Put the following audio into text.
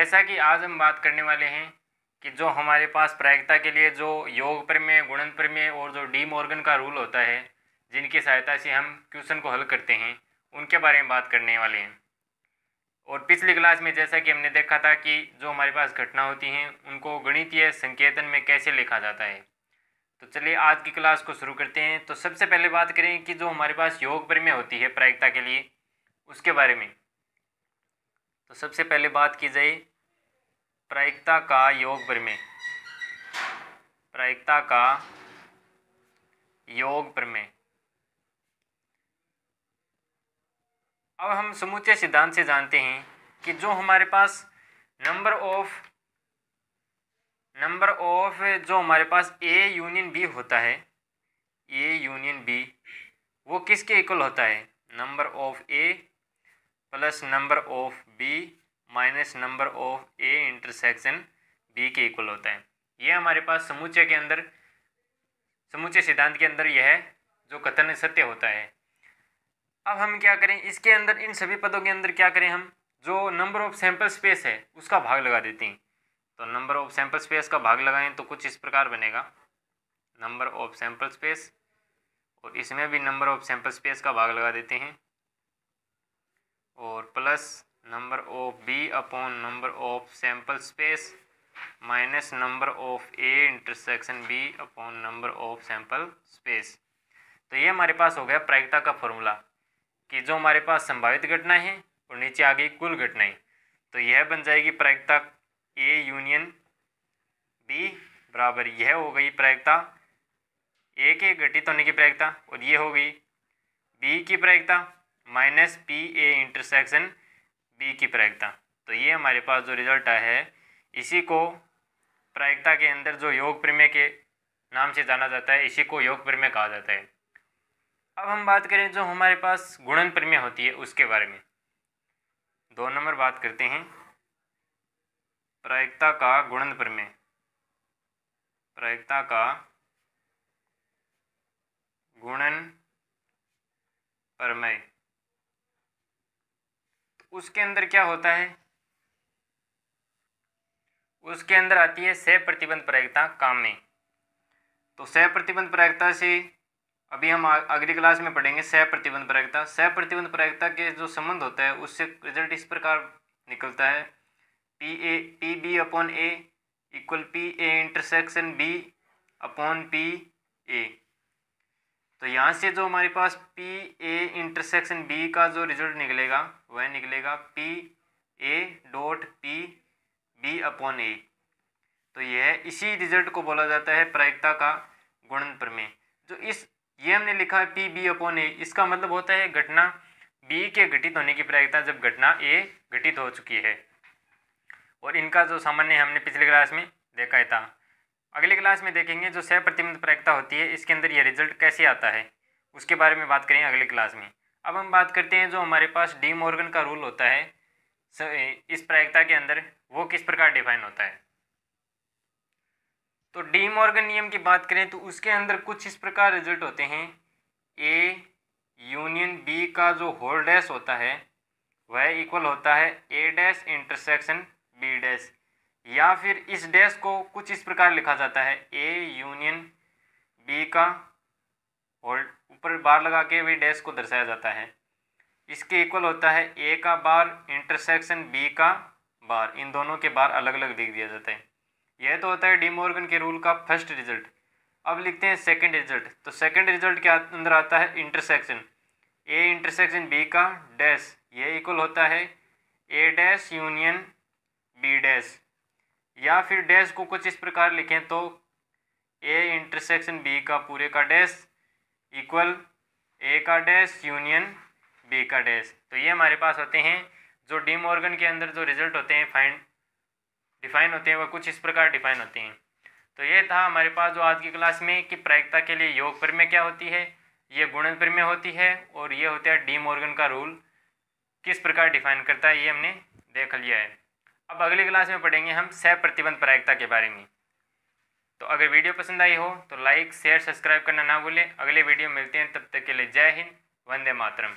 जैसा कि आज हम बात करने वाले हैं कि जो हमारे पास प्रायिकता के लिए जो योग प्रमेय, गुणन प्रमेय और जो डी मॉर्गन का रूल होता है, जिनकी सहायता से हम क्वेश्चन को हल करते हैं, उनके बारे में बात करने वाले हैं। और पिछली क्लास में जैसा कि हमने देखा था कि जो हमारे पास घटना होती हैं उनको गणितीय संकेतन में कैसे लिखा जाता है। तो चलिए आज की क्लास को शुरू करते हैं। तो सबसे पहले बात करें कि जो हमारे पास योग प्रमेय होती है प्रायिकता के लिए, उसके बारे में। तो सबसे पहले बात की जाए प्रायिकता का योग प्रमेय। प्रायिकता का योग प्रमेय। अब हम समूचे सिद्धांत से जानते हैं कि जो हमारे पास नंबर ऑफ जो हमारे पास ए यूनियन बी होता है, ए यूनियन बी, वो किसके इक्वल होता है? Number of A plus number of B minus number of A intersection B के इक्वल होता है। ये हमारे पास समूचे के अंदर, समूचे सिद्धांत के अंदर यह जो कथन सत्य होता है। अब हम क्या करें, इसके अंदर इन सभी पदों के अंदर क्या करें, हम जो नंबर ऑफ सैंपल स्पेस है उसका भाग लगा देते हैं। तो नंबर ऑफ सैंपल स्पेस का भाग लगाएं तो कुछ इस प्रकार बनेगा, नंबर ऑफ सैंपल स्पेस, और इसमें भी नंबर ऑफ सैंपल स्पेस का भाग लगा देते हैं, और plus number of B upon number of sample space minus number of A intersection B upon number of sample space. तो ये हमारे पास हो गया प्रायिकता का फॉर्मूला कि जो हमारे पास संभावित घटनाएं हैं और नीचे आ गई कुल घटनाएं। तो यह बन जाएगी प्रायिकता ए यूनियन बी बराबर यह हो गई प्रायिकता ए के घटित होने की प्रायिकता, और ये हो गई बी की प्रायिकता minus P A intersection B की प्रायिकता। तो ये हमारे पास जो रिजल्ट आया है, इसी को प्रायिकता के अंदर जो योग प्रमेय के नाम से जाना जाता है, इसी को योग प्रमेय कहा जाता है। अब हम बात करें जो हमारे पास गुणन प्रमेय होती है उसके बारे में। 2 नंबर बात करते हैं प्रायिकता का गुणन प्रमेय। प्रायिकता का गुणन प्रमेय, उसके अंदर क्या होता है, उसके अंदर आती है सह प्रतिबंध प्रायिकता काम में। तो सह प्रतिबंध प्रायिकता से अभी हम अगली क्लास में पढ़ेंगे सह प्रतिबंध प्रायिकता। सह प्रतिबंध प्रायिकता के जो संबंध होता है उससे रिजल्ट इस प्रकार निकलता है, P B upon A equal P A intersection B upon P A. तो यहाँ से जो हमारे पास पी ए इंटरसेक्शन बी का जो रिजल्ट निकलेगा वह निकलेगा P A dot P B upon A. तो यह इसी रिजल्ट को बोला जाता है प्रायिकता का गुणन प्रमेय। जो ये हमने लिखा है पी बी अपॉन ए, इसका मतलब होता है घटना बी के घटित होने की प्रायिकता जब घटना ए घटित हो चुकी है। और इनका जो सामान्य हमने पिछले क्लास में देखा ही था। अगली क्लास में देखेंगे जो सह प्रतिबंध प्रायिकता होती है, इसके अंदर यह रिजल्ट कैसे आता है उसके बारे में बात करेंगे अगली क्लास में। अब हम बात करते हैं जो हमारे पास डी मॉर्गन का रूल होता है इस प्रायिकता के अंदर, वो किस प्रकार डिफाइन होता है। तो डी मॉर्गन नियम की बात करें तो उसके अंदर कुछ इस प्रकार रिजल्ट होते हैं, ए यूनियन बी का जो होल डैश होता है वह इक्वल होता है ए डैश इंटरसेक्शन बी डैश, या फिर इस डैश को कुछ इस प्रकार लिखा जाता है, ए यूनियन बी का होल, ऊपर बार लगा के भी डैश को दर्शाया जाता है, इसके इक्वल होता है ए का बार इंटरसेक्शन बी का बार, इन दोनों के बार अलग अलग लिख दिया जाता है। यह तो होता है डी मॉर्गन के रूल का फर्स्ट रिजल्ट। अब लिखते हैं सेकंड रिजल्ट। तो सेकंड रिजल्ट के अंदर आता है इंटरसेक्शन ए इंटरसेक्शन बी का डैश, यह इक्वल होता है ए डैश यूनियन बी डैश, या फिर डैश को कुछ इस प्रकार लिखें तो ए इंटरसेक्शन बी का पूरे का डैश इक्वल ए का डैश यूनियन बी का डैश। तो ये हमारे पास होते हैं जो डी मॉर्गन के अंदर जो रिजल्ट होते हैं डिफाइन होते हैं, वह कुछ इस प्रकार डिफाइन होते हैं। तो ये था हमारे पास जो आज की क्लास में कि प्रायिकता के लिए योग प्रमेय क्या होती है, ये गुणन प्रमेय होती है, और ये होता है डी मॉर्गन का रूल किस प्रकार डिफाइन करता है, ये हमने देख लिया है। अब अगली क्लास में पढ़ेंगे हम सह प्रतिबंध प्रायिकता के बारे में। तो अगर वीडियो पसंद आई हो तो लाइक शेयर सब्सक्राइब करना ना भूलें। अगले वीडियो में मिलते हैं, तब तक के लिए जय हिंद, वंदे मातरम।